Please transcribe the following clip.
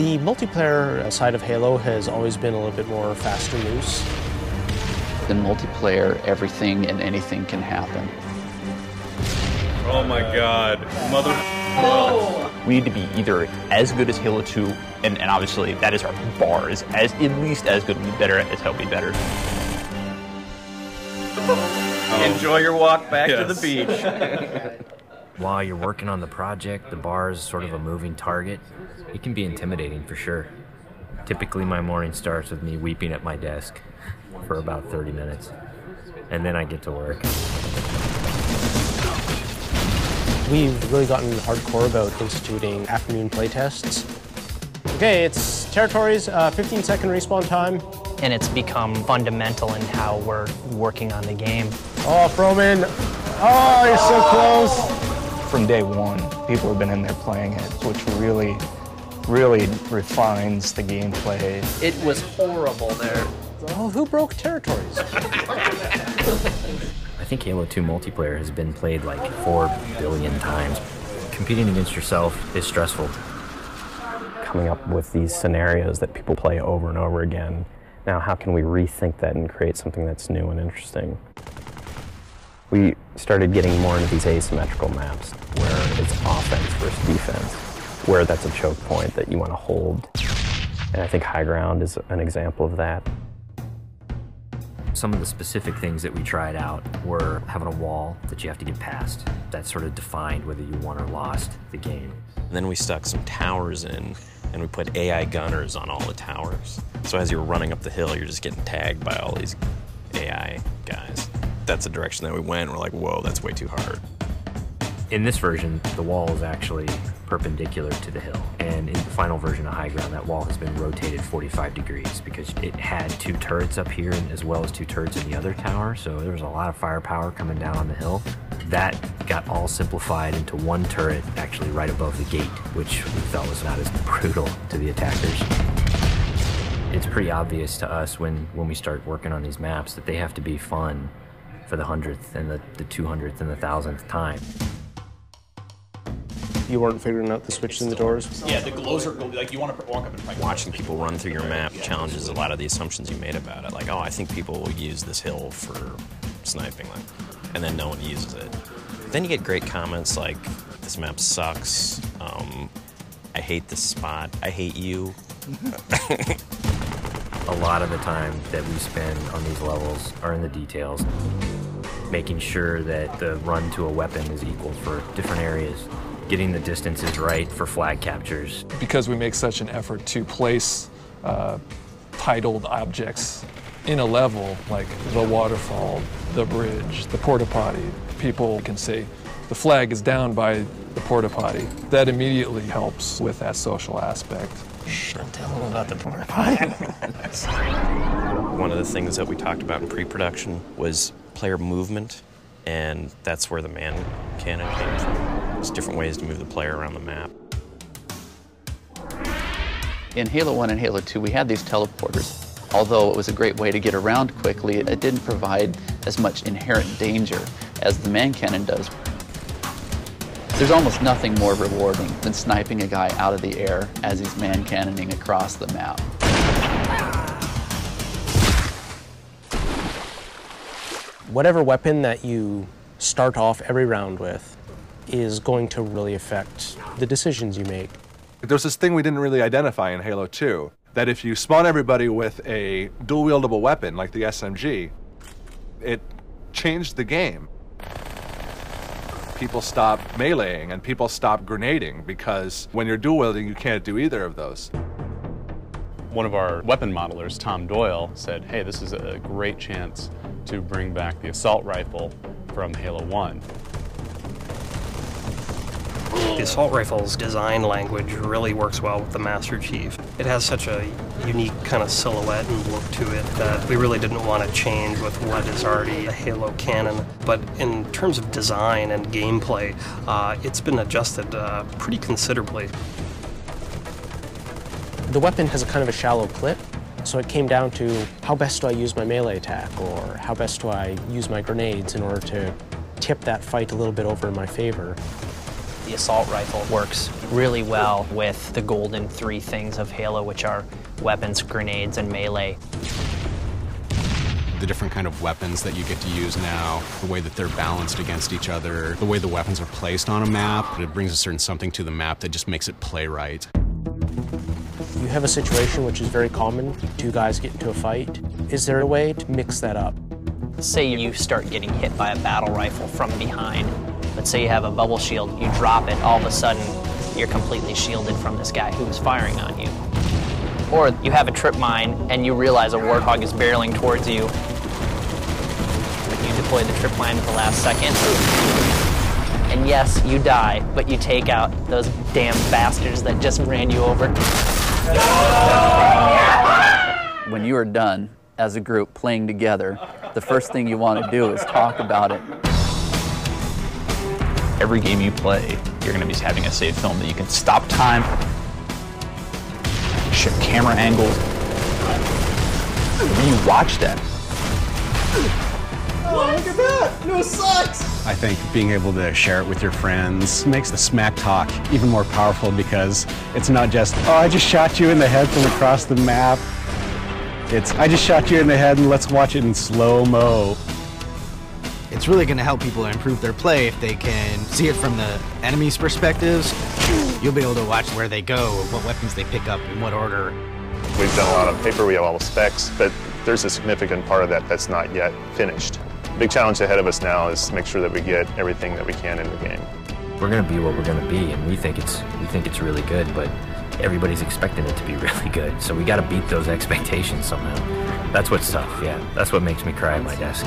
The multiplayer side of Halo has always been a little bit more fast and loose. In multiplayer, everything and anything can happen. Oh my god. Mother... Oh. We need to be either as good as Halo 2, and obviously that is our bar, is as at least as good, better as Hell Be Better. Enjoy your walk back to the beach. While you're working on the project, the bar is sort of a moving target. It can be intimidating for sure. Typically my morning starts with me weeping at my desk for about 30 minutes, and then I get to work. We've really gotten hardcore about instituting afternoon playtests. Okay, it's territories, 15-second respawn time. And it's become fundamental in how we're working on the game. Oh, Froman. Oh, you're so close. From day one, people have been in there playing it, which really refines the gameplay. It was horrible there. Oh, who broke territories? I think Halo 2 multiplayer has been played like 4 billion times. Competing against yourself is stressful. Coming up with these scenarios that people play over and over again. Now, how can we rethink that and create something that's new and interesting? We started getting more into these asymmetrical maps where it's offense versus defense, where that's a choke point that you want to hold. And I think High Ground is an example of that. Some of the specific things that we tried out were having a wall that you have to get past. That sort of defined whether you won or lost the game. And then we stuck some towers in, and we put AI gunners on all the towers. So as you're running up the hill, you're just getting tagged by all these AI guys. That's the direction that we went. We're like, whoa, that's way too hard. In this version, the wall is actually perpendicular to the hill. And in the final version of High Ground, that wall has been rotated 45 degrees because it had 2 turrets up here as well as 2 turrets in the other tower. So there was a lot of firepower coming down on the hill. That got all simplified into 1 turret actually right above the gate, which we felt was not as brutal to the attackers. It's pretty obvious to us when we start working on these maps that they have to be fun for the 100th and the 200th and the 1000th time. You weren't figuring out the switches in the doors? Yeah, the glows are like you want to walk up and fight. Watching people run through your map challenges a lot of the assumptions you made about it. Like, oh, I think people will use this hill for sniping, and then no one uses it. Then you get great comments like, this map sucks, I hate this spot, I hate you. A lot of the time that we spend on these levels are in the details, making sure that the run to a weapon is equal for different areas, getting the distances right for flag captures. Because we make such an effort to place titled objects in a level, like the waterfall, the bridge, the porta potty, people can say, the flag is down by the porta potty. That immediately helps with that social aspect. Don't tell them about the porta potty. One of the things that we talked about in pre-production was player movement, and that's where the man cannon came from. There's different ways to move the player around the map. In Halo 1 and Halo 2, we had these teleporters. Although it was a great way to get around quickly, it didn't provide as much inherent danger as the man cannon does. There's almost nothing more rewarding than sniping a guy out of the air as he's man cannoning across the map. Whatever weapon that you start off every round with is going to really affect the decisions you make. There's this thing we didn't really identify in Halo 2, that if you spawn everybody with a dual-wieldable weapon like the SMG, it changed the game. People stop meleeing and people stop grenading because when you're dual-wielding, you can't do either of those. One of our weapon modelers, Tom Doyle, said, hey, this is a great chance to bring back the assault rifle from Halo 1. The assault rifle's design language really works well with the Master Chief. It has such a unique kind of silhouette and look to it that we really didn't want to change with what is already a Halo canon. But in terms of design and gameplay, it's been adjusted pretty considerably. The weapon has a kind of a shallow clip, so it came down to how best do I use my melee attack, or how best do I use my grenades in order to tip that fight a little bit over in my favor. The assault rifle works really well with the golden three things of Halo, which are weapons, grenades, and melee. The different kind of weapons that you get to use now, the way that they're balanced against each other, the way the weapons are placed on a map, it brings a certain something to the map that just makes it play right. You have a situation which is very common, two guys get into a fight. Is there a way to mix that up? Say you start getting hit by a battle rifle from behind. Let's say you have a bubble shield, you drop it, all of a sudden you're completely shielded from this guy who's firing on you. Or you have a trip mine and you realize a warthog is barreling towards you. You deploy the trip mine at the last second. And yes, you die, but you take out those damn bastards that just ran you over. When you are done as a group playing together, the first thing you want to do is talk about it. Every game you play, you're going to be having a save film that you can stop time, shift camera angles. When you watch that. Oh, look at that! No sucks! I think being able to share it with your friends makes the smack talk even more powerful because it's not just, oh, I just shot you in the head from across the map. It's, I just shot you in the head and let's watch it in slow-mo. It's really going to help people improve their play if they can see it from the enemy's perspectives. You'll be able to watch where they go, what weapons they pick up, in what order. We've done a lot of paper, we have all the specs, but there's a significant part of that that's not yet finished. The big challenge ahead of us now is to make sure that we get everything that we can in the game. We're going to be what we're going to be, and we think it's really good, but everybody's expecting it to be really good, so we got to beat those expectations somehow. That's what's tough, yeah. That's what makes me cry at my desk.